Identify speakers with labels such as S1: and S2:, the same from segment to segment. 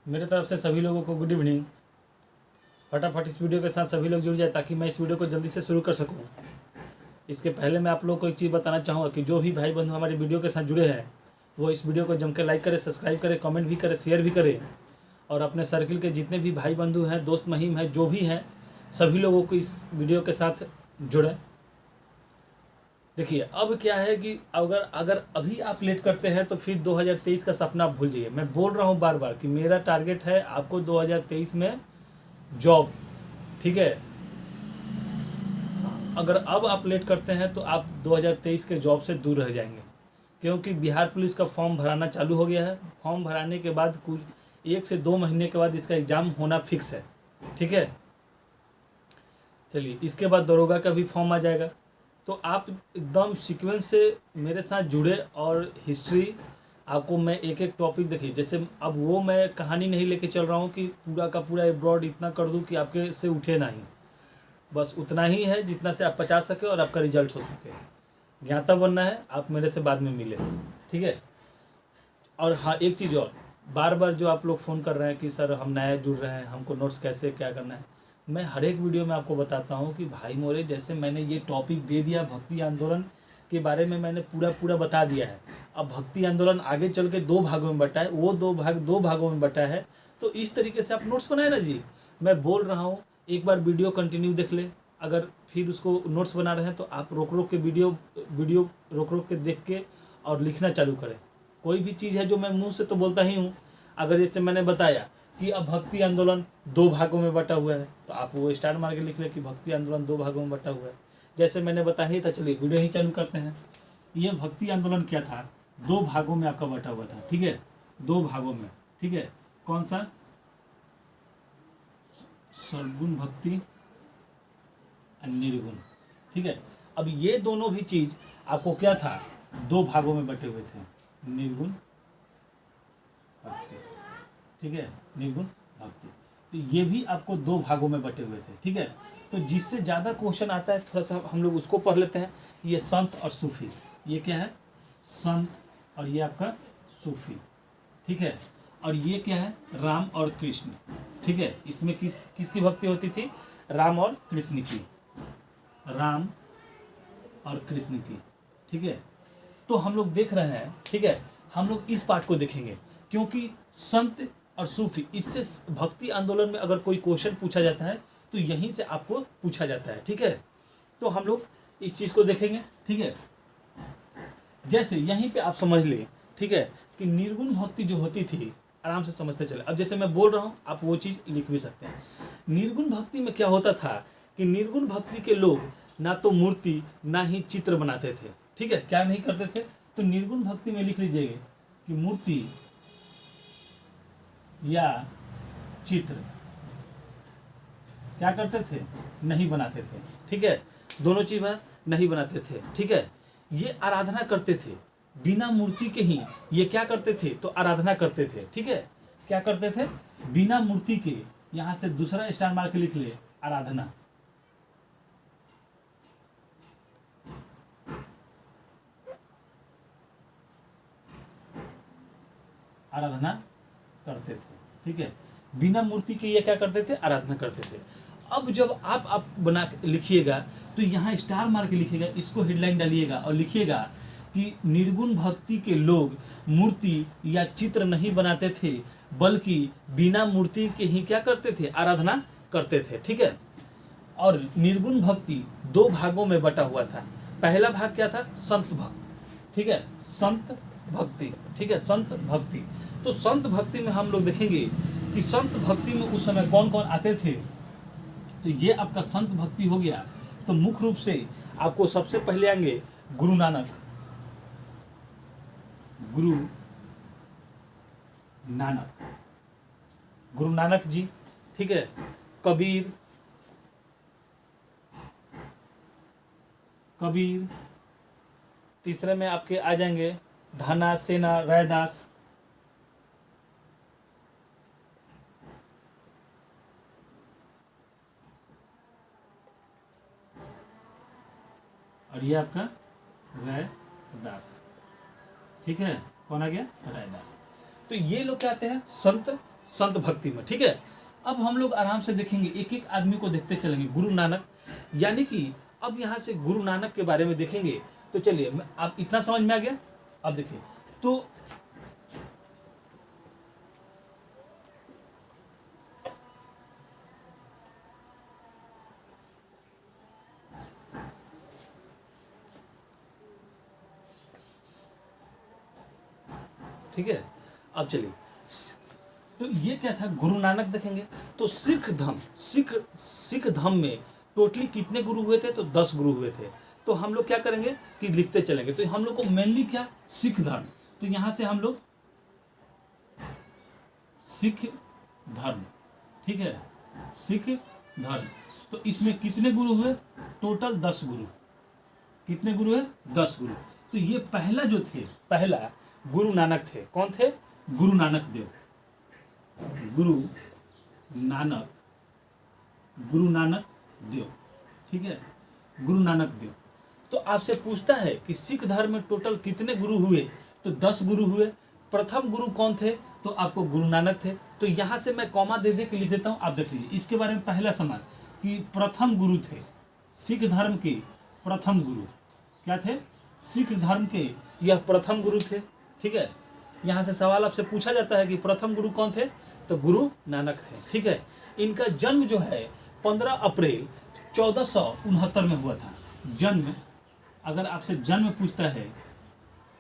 S1: मेरे तरफ से सभी लोगों को गुड इवनिंग। फटाफट इस वीडियो के साथ सभी लोग जुड़ जाए ताकि मैं इस वीडियो को जल्दी से शुरू कर सकूं। इसके पहले मैं आप लोगों को एक चीज़ बताना चाहूँगा कि जो भी भाई बंधु हमारे वीडियो के साथ जुड़े हैं वो इस वीडियो को जम के लाइक करें, सब्सक्राइब करें, कमेंट भी करें, शेयर भी करें और अपने सर्किल के जितने भी भाई बंधु हैं, दोस्त महिम हैं, जो भी हैं, सभी लोगों को इस वीडियो के साथ जुड़ें। देखिए अब क्या है कि अगर अभी आप लेट करते हैं तो फिर 2023 का सपना आप भूल जाइए। मैं बोल रहा हूँ बार बार कि मेरा टारगेट है आपको 2023 में जॉब, ठीक है। अगर अब आप लेट करते हैं तो आप 2023 के जॉब से दूर रह जाएंगे, क्योंकि बिहार पुलिस का फॉर्म भराना चालू हो गया है। फॉर्म भराने के बाद कुछ 1 से 2 महीने के बाद इसका एग्ज़ाम होना फिक्स है, ठीक है। चलिए, इसके बाद दरोगा का भी फॉर्म आ जाएगा। तो आप एकदम सीक्वेंस से मेरे साथ जुड़े और हिस्ट्री आपको मैं एक एक टॉपिक देखिए। जैसे अब वो मैं कहानी नहीं लेके चल रहा हूँ कि पूरा का पूरा एब्रॉड इतना कर दूँ कि आपके से उठे नहीं। बस उतना ही है जितना से आप पचा सके और आपका रिजल्ट हो सके। ज्ञाता बनना है, आप मेरे से बाद में मिले, ठीक है। और हाँ, एक चीज़ और, बार बार जो आप लोग फ़ोन कर रहे हैं कि सर हम नया जुड़ रहे हैं, हमको नोट्स कैसे क्या करना है, मैं हर एक वीडियो में आपको बताता हूँ कि भाई मोरे, जैसे मैंने ये टॉपिक दे दिया भक्ति आंदोलन के बारे में, मैंने पूरा बता दिया है। अब भक्ति आंदोलन आगे चल के 2 भागों में बटा है, वो 2 भागों में बटा है। तो इस तरीके से आप नोट्स बनाए ना जी। मैं बोल रहा हूँ, एक बार वीडियो कंटिन्यू देख ले, अगर फिर उसको नोट्स बना रहे हैं तो आप रोक के वीडियो रोक के देख के और लिखना चालू करें। कोई भी चीज़ है जो मैं मुंह से तो बोलता ही हूँ। अगर जैसे मैंने बताया कि अब भक्ति आंदोलन 2 भागों में बटा हुआ है तो आप वो स्टार मार के लिख ले कि भक्ति आंदोलन 2 भागों में बटा हुआ है। जैसे मैंने बताया ही था। चलिए वीडियो ही चालू करते हैं। ये भक्ति आंदोलन क्या था, 2 भागों में आपका बटा हुआ था, ठीक है। 2 भागों में, ठीक है। कौन सा? सद्गुण भक्ति और निर्गुण, ठीक है। अब ये दोनों भी चीज आपको क्या था, 2 भागों में बटे हुए थे, निर्गुण भक्ति, ठीक है, निर्गुण भक्ति। तो ये भी आपको 2 भागों में बटे हुए थे, ठीक है। तो जिससे ज़्यादा क्वेश्चन आता है थोड़ा सा हम लोग उसको पढ़ लेते हैं। ये संत और सूफी, ये क्या है, संत और ये आपका सूफी, ठीक है। और ये क्या है, राम और कृष्ण, ठीक है। इसमें किसकी भक्ति होती थी, राम और कृष्ण की, राम और कृष्ण की, ठीक है। तो हम लोग देख रहे हैं, ठीक है। हम लोग इस पार्ट को देखेंगे क्योंकि संत और सूफी, इससे भक्ति आंदोलन में अगर कोई क्वेश्चन पूछा जाता है तो यहीं से आपको पूछा जाता है, ठीक है। तो हम लोग इस चीज़ को देखेंगे, ठीक है। जैसे यहीं पे आप समझ ले, ठीक है, कि निर्गुण भक्ति जो होती थी, आराम से समझते चले। अब जैसे मैं बोल रहा हूँ आप वो चीज़ लिख भी सकते हैं। निर्गुण भक्ति में क्या होता था कि निर्गुण भक्ति के लोग ना तो मूर्ति ना ही चित्र बनाते थे, ठीक है। क्या नहीं करते थे, तो निर्गुण भक्ति में लिख लीजिएगा कि मूर्ति या चित्र क्या करते थे, नहीं बनाते थे, ठीक है। दोनों चीज नहीं बनाते थे, ठीक है। ये आराधना करते थे बिना मूर्ति के ही। ये क्या करते थे, तो आराधना करते थे, ठीक है। क्या करते थे, बिना मूर्ति के। यहां से दूसरा स्टार मार के लिख ले, आराधना, आराधना करते थे, ठीक है। बिना मूर्ति के ये क्या करते थे, आराधना करते थे। अब जब आप बना के लिखिएगा तो यहाँ स्टार मार के लिखिएगा, इसको हेडलाइन डालिएगा और लिखिएगा कि निर्गुण भक्ति के लोग मूर्ति या चित्र नहीं बनाते थे बल्कि बिना मूर्ति के ही क्या करते थे, आराधना करते थे, ठीक है। और निर्गुण भक्ति 2 भागों में बटा हुआ था। पहला भाग क्या था, संत भक्त, ठीक है, संत भक्ति, ठीक है, संत भक्ति। तो संत भक्ति में हम लोग देखेंगे कि संत भक्ति में उस समय कौन कौन आते थे। तो ये आपका संत भक्ति हो गया। तो मुख्य रूप से आपको सबसे पहले आएंगे गुरु नानक, गुरु नानक जी, ठीक है। कबीर, तीसरे में आपके आ जाएंगे धना, सेना, रैदास, और ये आपका रैदास, ठीक है। कौन आ गया, रैदास। तो ये लोग क्या आते हैं, संत संत भक्ति में, ठीक है। अब हम लोग आराम से देखेंगे, एक एक आदमी को देखते चलेंगे। गुरु नानक, यानी कि अब यहाँ से गुरु नानक के बारे में देखेंगे। तो चलिए, आप इतना समझ में आ गया। अब देखिए, तो ठीक है, अब चलिए, तो ये क्या था, गुरु नानक देखेंगे। तो सिख धर्म में टोटली कितने गुरु हुए थे? तो 10 गुरु हुए थे। तो हम लोग क्या करेंगे कि लिखते चलेंगे। तो हम लोग को मेनली क्या, सिख धर्म, तो यहां से हम लोग सिख धर्म, ठीक है, सिख धर्म। तो इसमें कितने गुरु हुए? टोटल 10 गुरु। कितने गुरु है? 10 गुरु। तो ये पहला जो थे, पहला गुरु नानक थे। कौन थे? गुरु नानक देव। गुरु नानक, गुरु नानक देव, ठीक है, गुरु नानक देव। तो आपसे पूछता है कि सिख धर्म में टोटल कितने गुरु हुए? तो 10 गुरु हुए। प्रथम गुरु कौन थे? तो आपको गुरु नानक थे। तो यहां से मैं कॉमा दे के लिख देता हूं, आप देख लीजिए। इसके बारे में पहला सवाल कि प्रथम गुरु थे सिख धर्म के, प्रथम गुरु क्या थे? सिख धर्म के यह प्रथम गुरु थे, ठीक है। यहाँ से सवाल आपसे पूछा जाता है कि प्रथम गुरु कौन थे? तो गुरु नानक थे, ठीक है। इनका जन्म जो है 15 अप्रैल 1469 में हुआ था। जन्म, अगर आपसे जन्म पूछता है,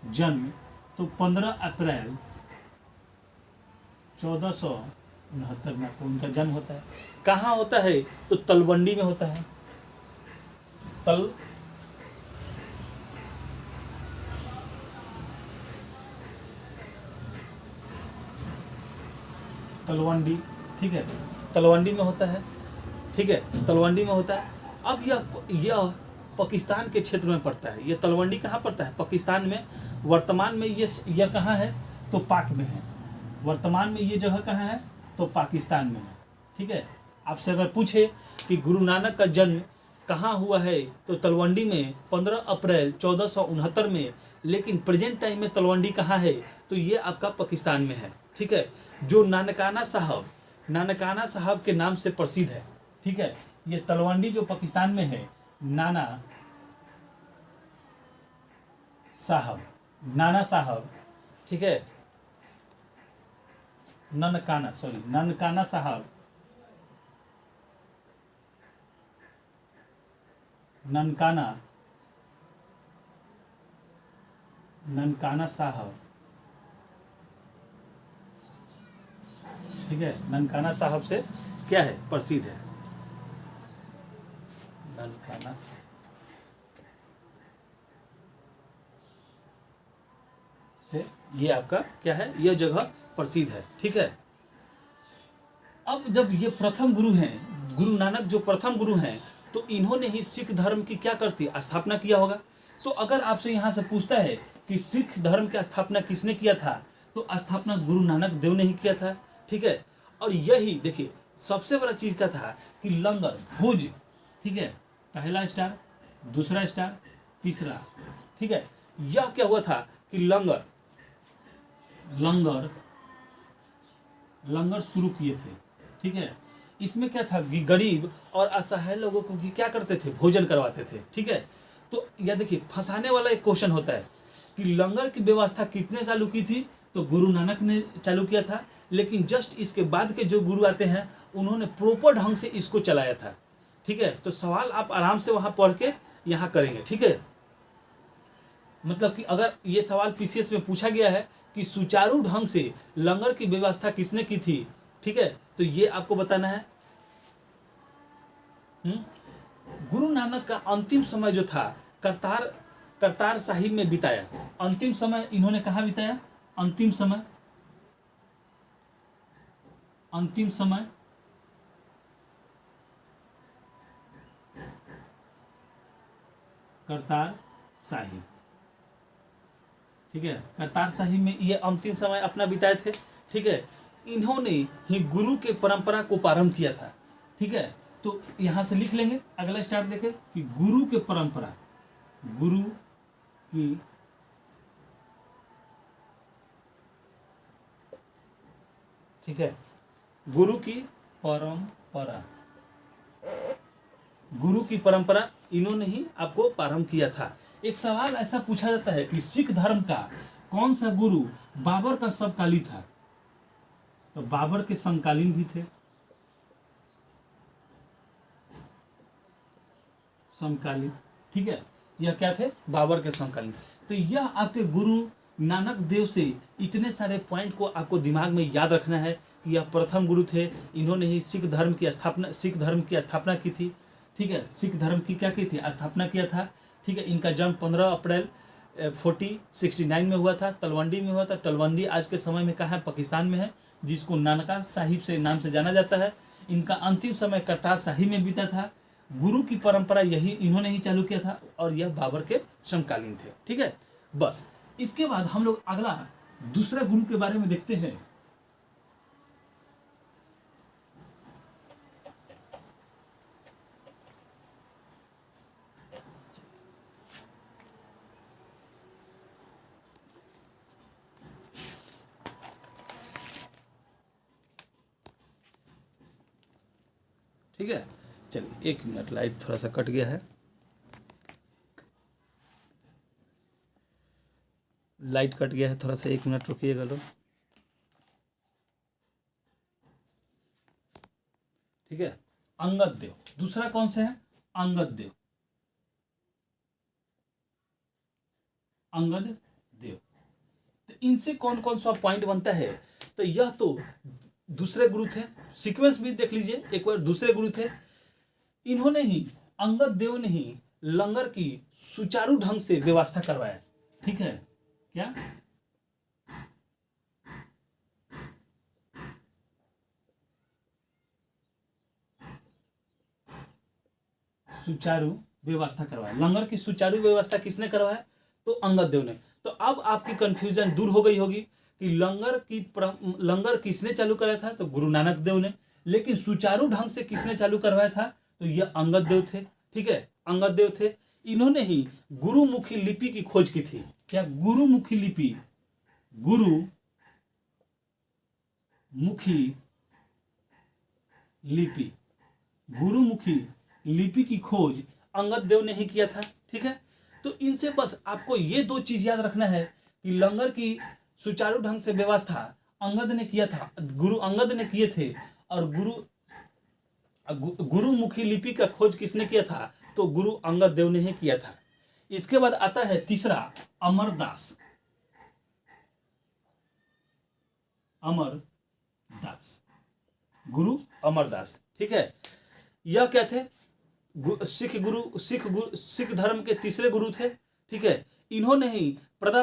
S1: जन्म, तो 15 अप्रैल 1469 में आपको उनका जन्म होता है। कहाँ होता है? तो तलवंडी में होता है। तलवंडी, ठीक है, तलवंडी में होता है, ठीक है, तलवंडी में होता है। अब यह पाकिस्तान के क्षेत्र में पड़ता है। यह तलवंडी कहाँ पड़ता है? पाकिस्तान में। वर्तमान में यह कहाँ है? तो पाक में है। वर्तमान में ये जगह कहाँ है? तो पाकिस्तान में है, ठीक है। आपसे अगर पूछे कि गुरु नानक का जन्म कहाँ हुआ है? तो तलवंडी में 15 अप्रैल 1469 में। लेकिन प्रेजेंट टाइम में तलवंडी कहाँ है? तो ये आपका पाकिस्तान में है, ठीक है। जो नानकाना साहब के नाम से प्रसिद्ध है, ठीक है। ये तलवंडी जो पाकिस्तान में है, नाना साहब, ठीक है, ननकाना साहब, ननकाना साहब, ठीक है, ननकाना साहब से क्या है? प्रसिद्ध है। ननकाना से ये आपका क्या है? यह जगह प्रसिद्ध है, ठीक है। अब जब ये प्रथम गुरु हैं, गुरु नानक जो प्रथम गुरु हैं, तो इन्होंने ही सिख धर्म की क्या करती? स्थापना किया होगा। तो अगर आपसे यहाँ से पूछता है कि सिख धर्म की स्थापना किसने किया था? तो स्थापना गुरु नानक देव ने ही किया था, ठीक है। और यही देखिए सबसे बड़ा चीज क्या था कि लंगर, भोज, ठीक है, पहला स्टार, दूसरा स्टार, तीसरा, ठीक है। यह क्या हुआ था कि लंगर शुरू किए थे, ठीक है। इसमें क्या था कि गरीब और असहाय लोगों को क्या करते थे? भोजन करवाते थे, ठीक है। तो यह देखिए फंसाने वाला एक क्वेश्चन होता है कि लंगर की व्यवस्था कितने चालू की थी? तो गुरु नानक ने चालू किया था। लेकिन जस्ट इसके बाद के जो गुरु आते हैं उन्होंने प्रॉपर ढंग से इसको चलाया था, ठीक है। तो सवाल आप आराम से वहां पढ़ के यहाँ करेंगे, ठीक है। मतलब कि अगर ये सवाल पीसीएस में पूछा गया है कि सुचारू ढंग से लंगर की व्यवस्था किसने की थी, ठीक है, तो ये आपको बताना है। गुरु नानक का अंतिम समय जो था करतार साहिब में बिताया। अंतिम समय इन्होंने कहाँ बिताया? अंतिम समय करतार साहिब, ठीक है, करतार साहिब में ये अंतिम समय अपना बिताए थे, ठीक है। इन्होंने ही गुरु के परंपरा को प्रारंभ किया था, ठीक है। तो यहां से लिख लेंगे, अगला स्टार्ट देखें कि गुरु की परंपरा ठीक है, गुरु की परंपरा, गुरु की परंपरा इन्होंने ही आपको प्रारंभ किया था। एक सवाल ऐसा पूछा जाता है कि सिख धर्म का कौन सा गुरु बाबर का समकालीन था? तो बाबर के समकालीन भी थे, समकालीन, ठीक है, यह क्या थे? बाबर के समकालीन। तो यह आपके गुरु नानक देव से इतने सारे पॉइंट को आपको दिमाग में याद रखना है कि यह प्रथम गुरु थे, इन्होंने ही सिख धर्म की स्थापना की थी, ठीक है, सिख धर्म की क्या की थी? स्थापना किया था, ठीक है। इनका जन्म 15 अप्रैल 1469 में हुआ था, तलवंडी में हुआ था। तलवंडी आज के समय में कहाँ है? पाकिस्तान में है, जिसको नानका साहिब से नाम से जाना जाता है। इनका अंतिम समय करतार साहिब में बीता था। गुरु की परंपरा यही इन्होंने ही चालू किया था और यह बाबर के समकालीन थे, ठीक है। बस इसके बाद हम लोग अगला दूसरा गुरु के बारे में देखते हैं। ठीक है, चलिए 1 मिनट, लाइट थोड़ा सा कट गया है, लाइट कट गया है, थोड़ा सा 1 मिनट रुकिएगा लोग, ठीक है। अंगद देव, दूसरा कौन से है? अंगद देव, अंगद देव। तो इनसे कौन कौन सा पॉइंट बनता है? तो यह तो दूसरे गुरु थे, सीक्वेंस भी देख लीजिए एक बार, दूसरे गुरु थे। इन्होंने ही, अंगद देव ने ही लंगर की सुचारू ढंग से व्यवस्था करवाया, ठीक है। क्या? सुचारू व्यवस्था करवाया। लंगर की सुचारू व्यवस्था किसने करवाया? तो अंगद देव ने। तो अब आपकी कंफ्यूजन दूर हो गई होगी कि लंगर किसने चालू कराया था? तो गुरु नानक देव ने। लेकिन सुचारू ढंग से किसने चालू करवाया था? तो यह अंगद देव थे, ठीक है, अंगद देव थे। इन्होंने ही गुरुमुखी लिपि की खोज की थी। क्या? गुरुमुखी लिपि, गुरुमुखी लिपि, गुरुमुखी लिपि की खोज अंगद देव ने ही किया था, ठीक है। तो इनसे बस आपको ये 2 चीज याद रखना है कि लंगर की सुचारू ढंग से व्यवस्था अंगद ने किया था, गुरु अंगद ने किए थे। और गुरुमुखी लिपि का खोज किसने किया था? तो गुरु अंगद देव ने ही किया था। इसके बाद आता है तीसरा, अमरदास, अमरदास, गुरु अमरदास, ठीक है। यह क्या थे? सिख धर्म के तीसरे गुरु थे, ठीक है। इन्होंने ही प्रथा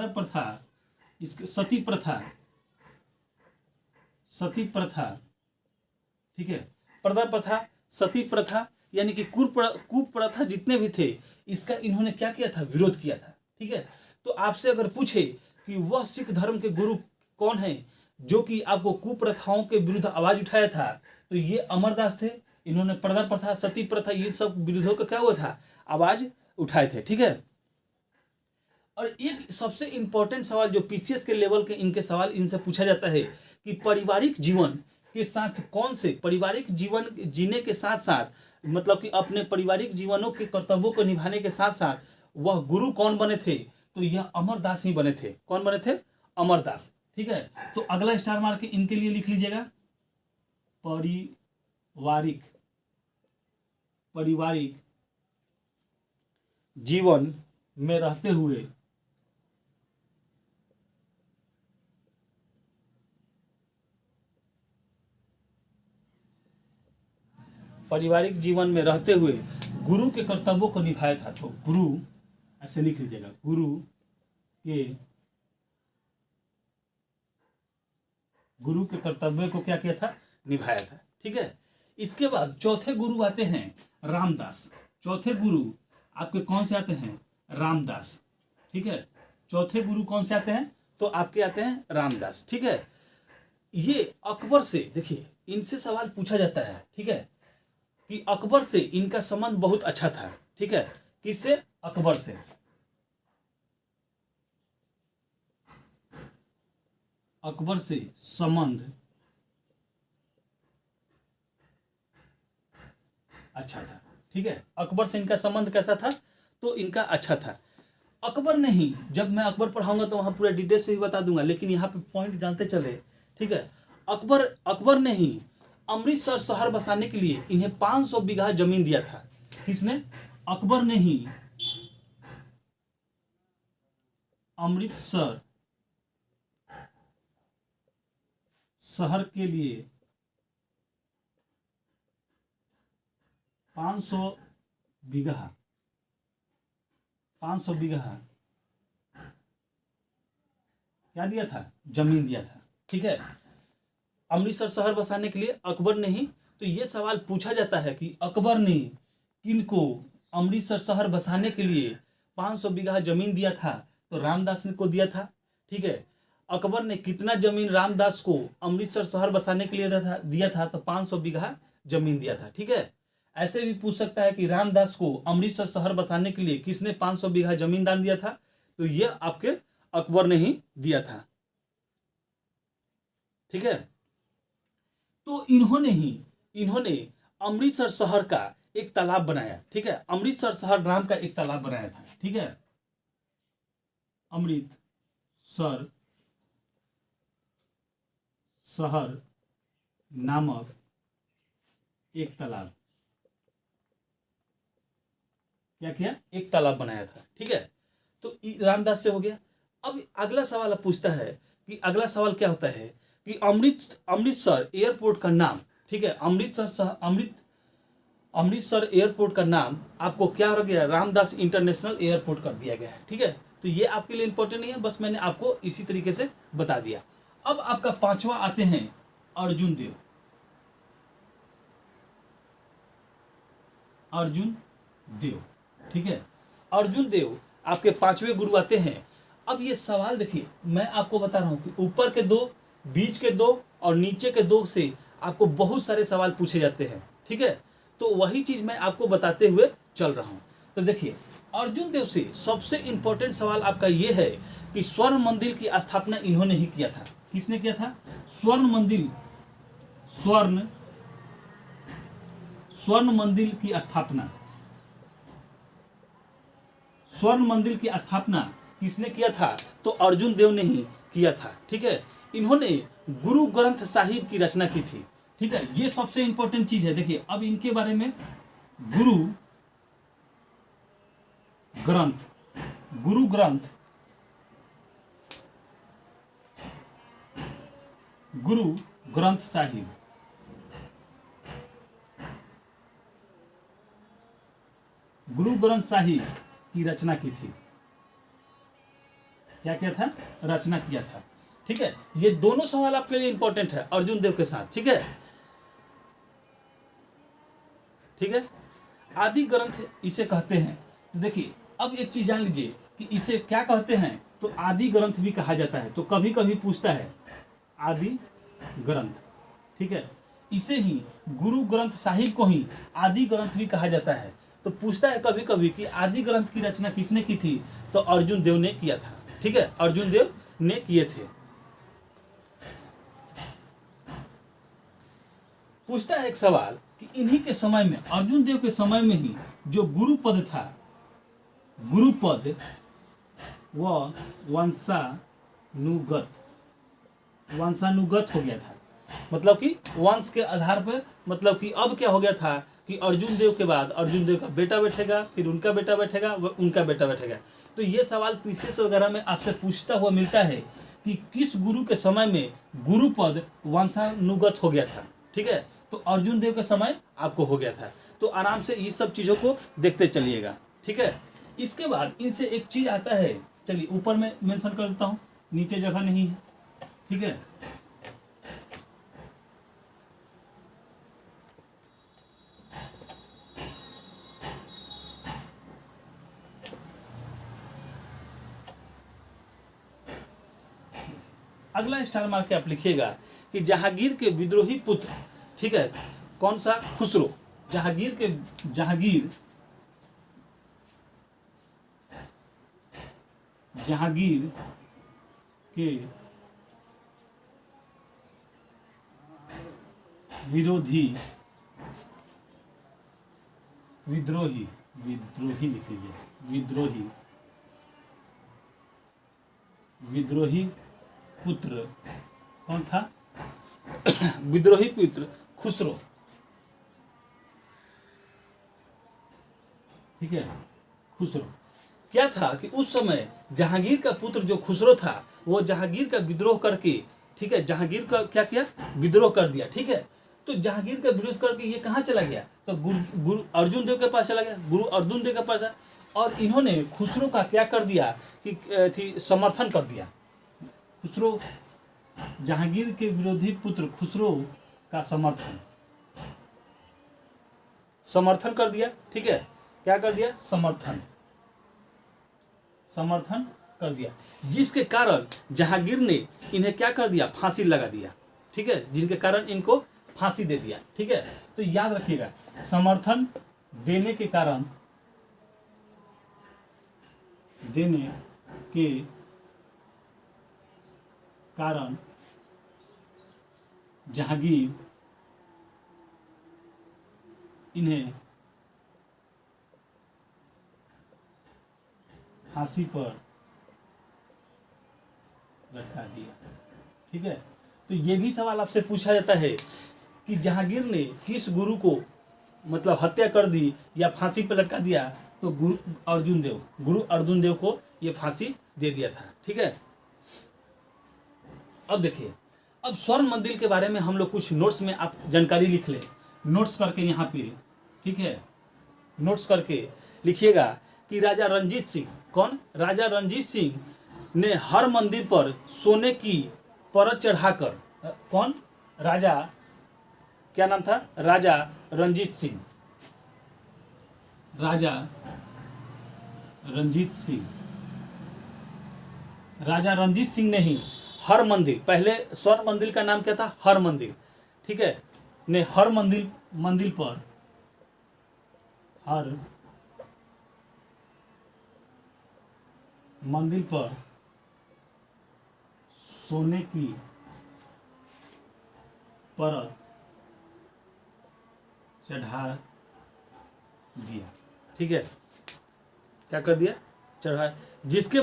S1: प्रथा, इसके सती प्रथा, ठीक है, प्रथा प्रथा, सती प्रथा, यानी कि कुप्रथा जितने भी थे, इसका इन्होंने क्या किया था? विरोध किया था, ठीक है। तो आपसे अगर पूछे कि वह सिख धर्म के गुरु कौन है जो कि आपको कुप्रथाओं के विरुद्ध आवाज उठाया था, तो ये अमरदास थे। इन्होंने प्रथा प्रथा, सती प्रथा, ये सब विरोधों का क्या हुआ था? आवाज उठाए थे, ठीक है। और एक सबसे इंपॉर्टेंट सवाल जो पीसीएस के लेवल के इनके सवाल इनसे पूछा जाता है कि पारिवारिक जीवन के साथ कौन से पारिवारिक जीवन जीने के साथ साथ, मतलब कि अपने पारिवारिक जीवनों के कर्तव्यों को निभाने के साथ साथ वह गुरु कौन बने थे? तो यह अमरदास ही बने थे। कौन बने थे? अमरदास, ठीक है। तो अगला स्टार मार्क इनके लिए लिख लीजिएगा, पारिवारिक जीवन में रहते हुए गुरु के कर्तव्यों को निभाया था। तो गुरु ऐसे लिख लीजिएगा, गुरु के कर्तव्य को क्या किया था? निभाया था, ठीक है। इसके बाद चौथे गुरु आते हैं रामदास। चौथे गुरु आपके कौन से आते हैं? रामदास, ठीक है। चौथे गुरु कौन से आते हैं? तो आपके आते हैं रामदास, ठीक है। ये अकबर से, देखिए इनसे सवाल पूछा जाता है, ठीक है, कि अकबर से इनका संबंध बहुत अच्छा था, ठीक है, किससे? अकबर से। अकबर से संबंध अच्छा था, ठीक है, अकबर से इनका संबंध कैसा था? तो इनका अच्छा था। अकबर ने ही, जब मैं अकबर पढ़ाऊंगा तो वहां पूरा डिटेल से भी बता दूंगा, लेकिन यहाँ पे पॉइंट जानते चले, ठीक है। अकबर अकबर ने ही अमृतसर शहर बसाने के लिए इन्हें 500 बीघा जमीन दिया था। किसने? अकबर ने ही अमृतसर शहर के लिए 500 बीघा 500 बीघा क्या दिया था? जमीन दिया था, ठीक है, अमृतसर शहर बसाने के लिए अकबर ने ही। तो ये सवाल पूछा जाता है कि अकबर ने किनको अमृतसर शहर बसाने के लिए 500 बीघा जमीन दिया था? तो रामदास को दिया था, ठीक है। अकबर ने कितना जमीन रामदास को अमृतसर शहर बसाने के लिए दिया था? तो 500 बीघा जमीन दिया था, ठीक है। ऐसे भी पूछ सकता है कि रामदास को अमृतसर शहर बसाने के लिए किसने 500 बीघा जमीन दान दिया था? तो ये आपके अकबर ने ही दिया था, ठीक है। तो इन्होंने अमृतसर शहर का एक तालाब बनाया, ठीक है, अमृतसर शहर नाम का एक तालाब बनाया था, ठीक है, अमृतसर शहर नामक एक तालाब, क्या किया? एक तालाब बनाया था, ठीक है। तो रामदास से हो गया। अब अगला सवाल अब पूछता है कि अगला सवाल क्या होता है कि अमृतसर एयरपोर्ट का नाम, ठीक है, अमृतसर एयरपोर्ट का नाम आपको क्या हो गया? रामदास इंटरनेशनल एयरपोर्ट कर दिया गया है, ठीक है। तो ये आपके लिए इंपॉर्टेंट नहीं है, बस मैंने आपको इसी तरीके से बता दिया। अब आपका पांचवा आते हैं अर्जुन देव। अर्जुन देव, ठीक है, अर्जुन देव आपके पांचवें गुरु आते हैं। अब ये सवाल देखिए, मैं आपको बता रहा हूं कि ऊपर के दो, बीच के दो और नीचे के दो से आपको बहुत सारे सवाल पूछे जाते हैं, ठीक है। तो वही चीज मैं आपको बताते हुए चल रहा हूं। तो देखिए, अर्जुन देव से सबसे इंपॉर्टेंट सवाल आपका ये है कि स्वर्ण मंदिर की स्थापना इन्होंने ही किया था। किसने किया था? स्वर्ण मंदिर की स्थापना किसने किया था? तो अर्जुन देव ने ही किया था, ठीक है। इन्होंने गुरु ग्रंथ साहिब की रचना की थी, ठीक है, ये सबसे इंपॉर्टेंट चीज है। देखिए अब इनके बारे में, गुरु ग्रंथ साहिब, गुरु ग्रंथ साहिब की रचना की थी। क्या किया था? रचना किया था, ठीक है। ये दोनों सवाल आपके लिए इंपॉर्टेंट है अर्जुन देव के साथ, ठीक है, ठीक है। आदि ग्रंथ इसे कहते हैं। तो देखिए अब एक चीज जान लीजिए कि इसे क्या कहते हैं। तो आदि ग्रंथ भी कहा जाता है। तो कभी कभी पूछता है आदि ग्रंथ, ठीक है, इसे ही गुरु ग्रंथ साहिब को ही आदि ग्रंथ भी कहा जाता है। तो पूछता है कभी कभी कि आदि ग्रंथ की रचना किसने की थी? तो अर्जुन देव ने किया था, ठीक है, अर्जुन देव ने किए थे। पूछता है एक सवाल कि इन्हीं के समय में, अर्जुन देव के समय में ही जो गुरुपद था, गुरुपद व वंशानुगत हो गया था। मतलब कि वंश के आधार पर, मतलब कि अब क्या हो गया था कि अर्जुन देव के बाद अर्जुन देव का बेटा बैठेगा, फिर उनका बेटा बैठेगा, उनका बेटा बैठेगा। तो ये सवाल पीसीएस वगैरह में आपसे पूछता हुआ मिलता है कि किस गुरु के समय में गुरुपद वंशानुगत हो गया था, ठीक है। तो अर्जुन देव के समय आपको हो गया था। तो आराम से इस सब चीजों को देखते चलिएगा, ठीक है। इसके बाद इनसे एक चीज आता है, चलिए ऊपर में मेंशन कर देता हूं, नीचे जगह नहीं है, ठीक है। अगला स्टार मार्क के आप लिखिएगा कि जहांगीर के विद्रोही पुत्र ठीक है, कौन सा? खुसरो। जहांगीर के जहांगीर के विद्रोही लिख लीजिए, विद्रोही पुत्र कौन था? विद्रोही पुत्र खुसरो। ठीक है, खुसरो। क्या था कि उस समय जहांगीर का पुत्र जो खुसरो था, वो जहांगीर का विद्रोह करके, ठीक है, जहांगीर का क्या किया? विद्रोह कर दिया। ठीक है, तो जहांगीर का विरोध करके ये कहाँ चला गया? तो गुरु अर्जुन देव के पास चला गया, गुरु अर्जुन देव के पास। और इन्होंने खुसरो का क्या कर दिया कि समर्थन कर दिया। खुसरो, जहांगीर के विरोधी पुत्र खुसरो का समर्थन कर दिया। ठीक है, क्या कर दिया? समर्थन कर दिया, जिसके कारण जहांगीर ने इन्हें क्या कर दिया? फांसी लगा दिया। ठीक है, जिनके कारण इनको फांसी दे दिया। ठीक है, तो याद रखिएगा, समर्थन देने के कारण जहांगीर इन्हें फांसी पर लटका दिया। ठीक है, तो ये भी सवाल आपसे पूछा जाता है कि जहांगीर ने किस गुरु को मतलब हत्या कर दी या फांसी पर लटका दिया? तो गुरु अर्जुन देव को ये फांसी दे दिया था। ठीक है, अब देखिए, अब स्वर्ण मंदिर के बारे में हम लोग कुछ नोट्स में आप जानकारी लिख लें, नोट्स करके यहाँ पे। ठीक है, नोट्स करके लिखिएगा कि राजा रणजीत सिंह, कौन? राजा रणजीत सिंह ने हर मंदिर पर सोने की परत चढ़ाकर, कौन? राजा, क्या नाम था? राजा रणजीत सिंह। राजा रणजीत सिंह ने ही हर मंदिर, पहले स्वर्ण मंदिर का नाम क्या था? हर मंदिर। ठीक है, ने हर मंदिर पर सोने की परत चढ़ा दिया। ठीक है, क्या कर दिया? चढ़ा। जिसके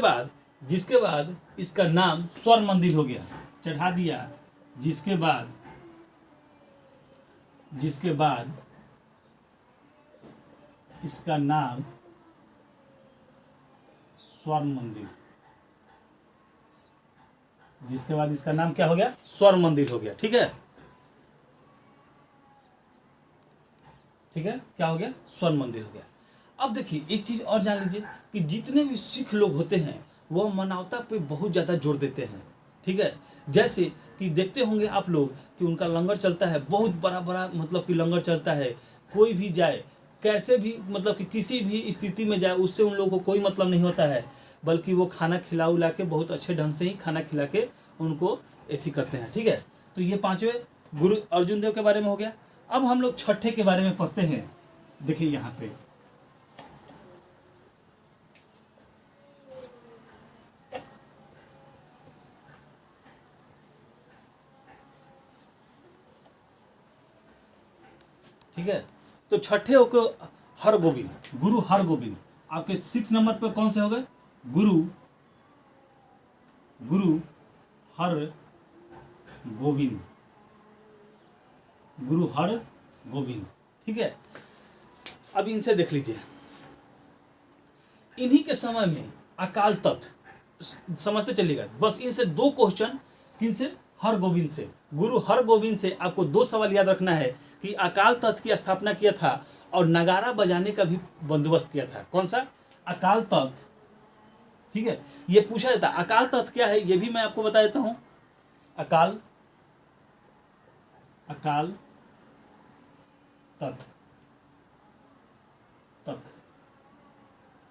S1: बाद इसका नाम स्वर्ण मंदिर हो गया। चढ़ा दिया, जिसके बाद इसका नाम स्वर्ण मंदिर, जिसके बाद इसका नाम क्या हो गया? स्वर्ण मंदिर हो गया। ठीक है, क्या हो गया? स्वर्ण मंदिर हो गया। अब देखिए, एक चीज और जान लीजिए कि जितने भी सिख लोग होते हैं वो मानवता पे बहुत ज्यादा जोर देते हैं। ठीक है, जैसे कि देखते होंगे आप लोग कि उनका लंगर चलता है, बहुत बड़ा मतलब कि लंगर चलता है। कोई भी जाए, कैसे भी मतलब कि किसी भी स्थिति में जाए, उससे उन लोगों को कोई मतलब नहीं होता है, बल्कि वो खाना खिला उला के बहुत अच्छे ढंग से ही खाना खिला के उनको ऐसी करते हैं। ठीक है, तो ये 5वें गुरु अर्जुन देव के बारे में हो गया। अब हम लोग छठे के बारे में पढ़ते हैं। देखिए यहाँ पे, ठीक है, तो छठे हो को हरगोविंद, गुरु हरगोविंद। आपके 6 नंबर पे कौन से हो गए? गुरु हरगोविंद। ठीक है, अब इनसे देख लीजिए, इन्हीं के समय में अकाल तख्त, समझते चलिएगा, बस इनसे 2 क्वेश्चन, किनसे? हरगोविंद से। गुरु हरगोविंद से आपको 2 सवाल याद रखना है कि अकाल तख्त की स्थापना किया था और नगारा बजाने का भी बंदोबस्त किया था। कौन सा? अकाल तख्त। ठीक है, ये पूछा जाता है अकाल तख्त क्या है, ये भी मैं आपको बता देता हूं। अकाल तख्त,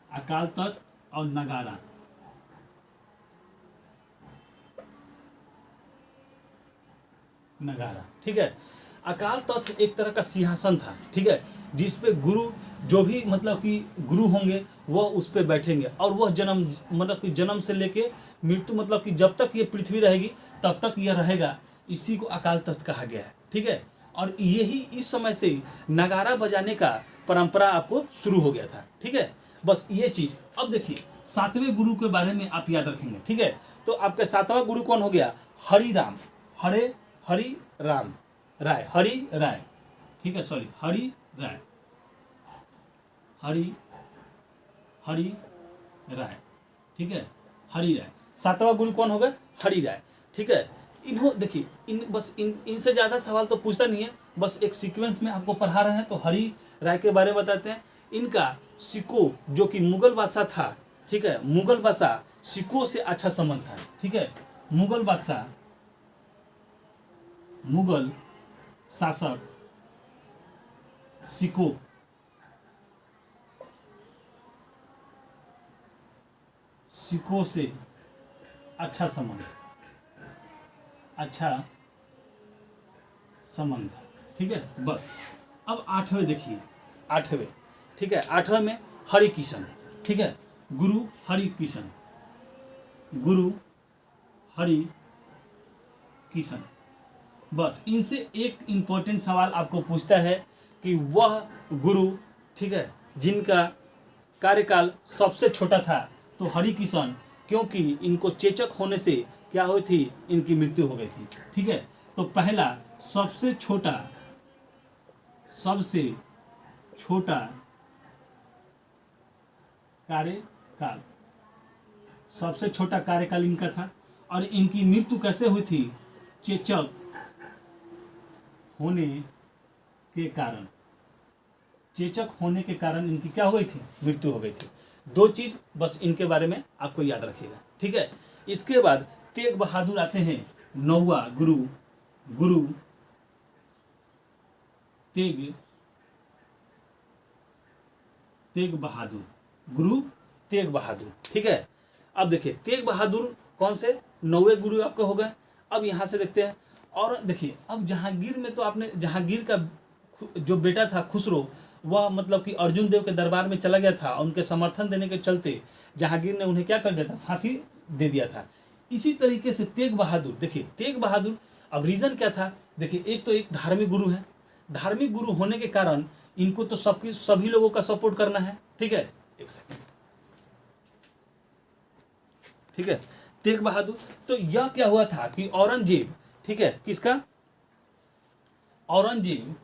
S1: अकाल तख्त और नगारा। ठीक है, अकाल तख्त एक तरह का सिंहासन था, ठीक है, जिस पे गुरु जो भी मतलब कि गुरु होंगे वह उस पे बैठेंगे, और वह जन्म मतलब कि जन्म से लेके मृत्यु मतलब कि जब तक ये पृथ्वी रहेगी तब तक यह रहेगा। इसी को अकाल तख्त कहा गया है, ठीक है। और यही इस समय से नगारा बजाने का परंपरा आपको शुरू हो गया था, ठीक है। बस ये चीज। अब देखिए सातवें गुरु के बारे में आप याद रखेंगे, ठीक है। तो आपका सातवां गुरु कौन हो गया? हरि राम, हरि राम राय, हरि राय, ठीक है, सॉरी हरि राय, हरि राय, ठीक है, हरि राय। सातवां गुरु कौन होगा? हरि राय, ठीक है। इन्हों देखिए इनसे ज्यादा सवाल तो पूछता नहीं है, बस एक सीक्वेंस में आपको पढ़ा रहे हैं। तो हरि राय के बारे में बताते हैं। इनका सिक्को जो कि मुगल बादशाह था, ठीक है, मुगल बादशाह सिक्कों से अच्छा संबंध था, ठीक है। मुगल बादशाह, मुगल शासक सिक्को से अच्छा संबंध था, ठीक है। बस अब आठवें देखिए, आठवें, ठीक है, आठवें में हरि किशन, ठीक है, गुरु हरि किशन, गुरु हरि किशन। बस इनसे एक इंपॉर्टेंट सवाल आपको पूछता है कि वह गुरु, ठीक है, जिनका कार्यकाल सबसे छोटा था, तो हरि किशन, क्योंकि इनको चेचक होने से क्या हुई थी? इनकी मृत्यु हो गई थी, ठीक है। तो पहला सबसे छोटा कार्यकाल, सबसे छोटा कार्यकाल इनका था। और इनकी मृत्यु कैसे हुई थी? चेचक होने के कारण इनकी क्या हो गई थी? मृत्यु हो गई थी। दो चीज बस इनके बारे में आपको याद रखिएगा, ठीक है। इसके बाद तेग बहादुर आते हैं, नौवा गुरु, तेग बहादुर, गुरु तेग बहादुर, ठीक है। अब देखिए तेग बहादुर कौन से? नौवे गुरु आपके हो गए। अब यहां से देखते हैं। और देखिए अब जहांगीर में तो आपने, जहांगीर का जो बेटा था खुसरो, वह मतलब कि अर्जुन देव के दरबार में चला गया था। उनके समर्थन देने के चलते जहांगीर ने उन्हें क्या कर दिया था? फांसी दे दिया था। इसी तरीके से तेग बहादुर, देखिए तेग बहादुर, अब रीजन क्या था? देखिए एक तो एक धार्मिक गुरु है, धार्मिक गुरु होने के कारण इनको तो सभी लोगों का सपोर्ट करना है, ठीक है। एक सेकंड, ठीक है, तेग बहादुर। तो यह क्या हुआ था कि औरंगजेब, ठीक है, किसका? औरंगजेब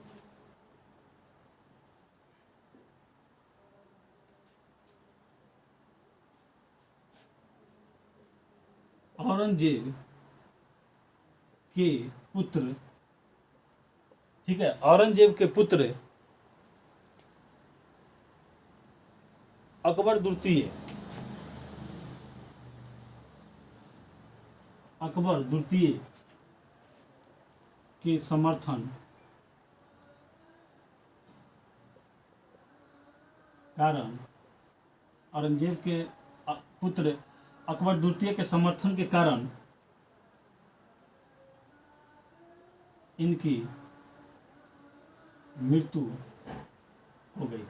S1: के पुत्र, ठीक है, औरंगजेब के पुत्र अकबर द्वितीय के समर्थन कारण, औरंगजेब के पुत्र अकबर द्वितीय के समर्थन के कारण इनकी मृत्यु हो गई।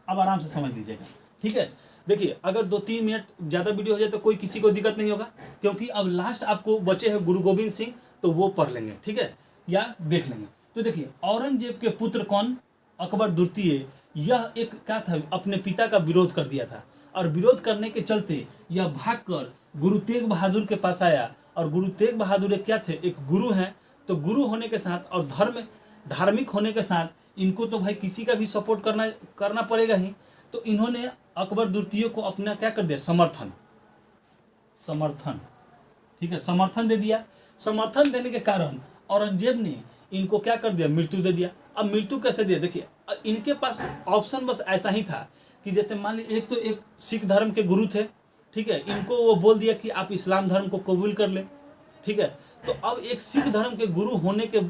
S1: अब आराम से समझ लीजिएगा, ठीक है। देखिए अगर 2-3 मिनट ज़्यादा वीडियो हो जाए तो कोई किसी को दिक्कत नहीं होगा, क्योंकि अब लास्ट आपको बचे हैं गुरु गोविंद सिंह, तो वो पढ़ लेंगे, ठीक है, या देख लेंगे। तो देखिए औरंगजेब के पुत्र कौन? अकबर द्वितीय। यह एक क्या था? अपने पिता का विरोध कर दिया था, और विरोध करने के चलते यह भागकर गुरु तेग बहादुर के पास आया। और गुरु तेग बहादुर एक क्या थे? एक गुरु हैं। तो गुरु होने के साथ और धार्मिक होने के साथ इनको तो भाई किसी का भी सपोर्ट करना पड़ेगा ही। तो इन्होंने अकबर द्वितीय को अपना क्या कर दिया? समर्थन, ठीक है, समर्थन दे दिया। समर्थन देने के कारण औरंगजेब ने इनको क्या कर दिया? मृत्यु दे दिया। अब मृत्यु कैसे दिया? देखिए इनके पास ऑप्शन बस ऐसा ही था कि जैसे मान लीजिए एक तो एक सिख धर्म के गुरु थे, ठीक है, इनको वो बोल दिया कि आप इस्लाम धर्म को कबूल कर ले, ठीक है। तो अब एक सिख धर्म के गुरु होने के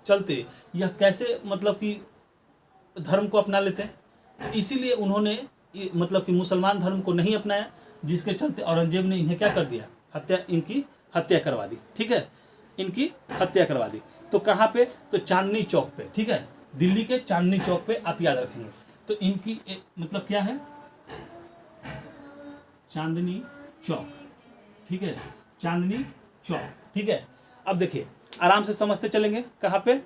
S1: चलते यह कैसे मतलब कि धर्म को अपना लेते हैं? इसीलिए उन्होंने मतलब कि मुसलमान धर्म को नहीं अपनाया, जिसके चलते औरंगजेब ने इन्हें क्या कर दिया? इनकी हत्या करवा दी, ठीक है, इनकी हत्या करवा दी। तो कहाँ पे, तो चांदनी चौक पे, ठीक है, दिल्ली के चांदनी चौक पे आप याद रखेंगे। तो इनकी मतलब क्या है, चांदनी चौक, ठीक है, चांदनी चौक, ठीक है। अब देखिए आराम से समझते चलेंगे, कहाँ पे,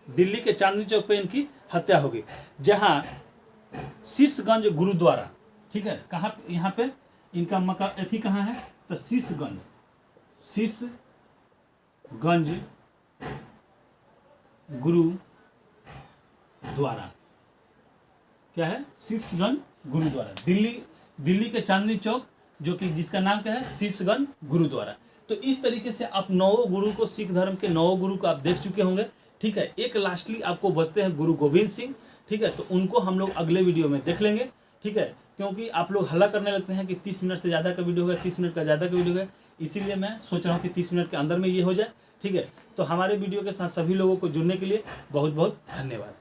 S1: दिल्ली के चांदनी चौक पे इनकी हत्या होगी, जहां शीशगंज गुरुद्वारा, ठीक है, कहाँ, यहाँ पे इनका मकान अथी कहाँ है, तो शीशगंज, शीशगंज गुरुद्वारा, क्या है, शीशगंज गुरुद्वारा, दिल्ली के चांदनी चौक, जो कि जिसका नाम क्या है, शीशगंज गुरुद्वारा। तो इस तरीके से आप 9 गुरु को, सिख धर्म के 9 गुरु को आप देख चुके होंगे, ठीक है। एक लास्टली आपको बचते हैं गुरु गोविंद सिंह, ठीक है, तो उनको हम लोग अगले वीडियो में देख लेंगे, ठीक है, क्योंकि आप लोग हल्ला करने लगते हैं कि 30 मिनट से ज़्यादा का वीडियो है, 30 मिनट का ज़्यादा का वीडियो है, इसीलिए मैं सोच रहा हूँ कि 30 मिनट के अंदर में ये हो जाए, ठीक है। तो हमारे वीडियो के साथ सभी लोगों को जुड़ने के लिए बहुत बहुत धन्यवाद।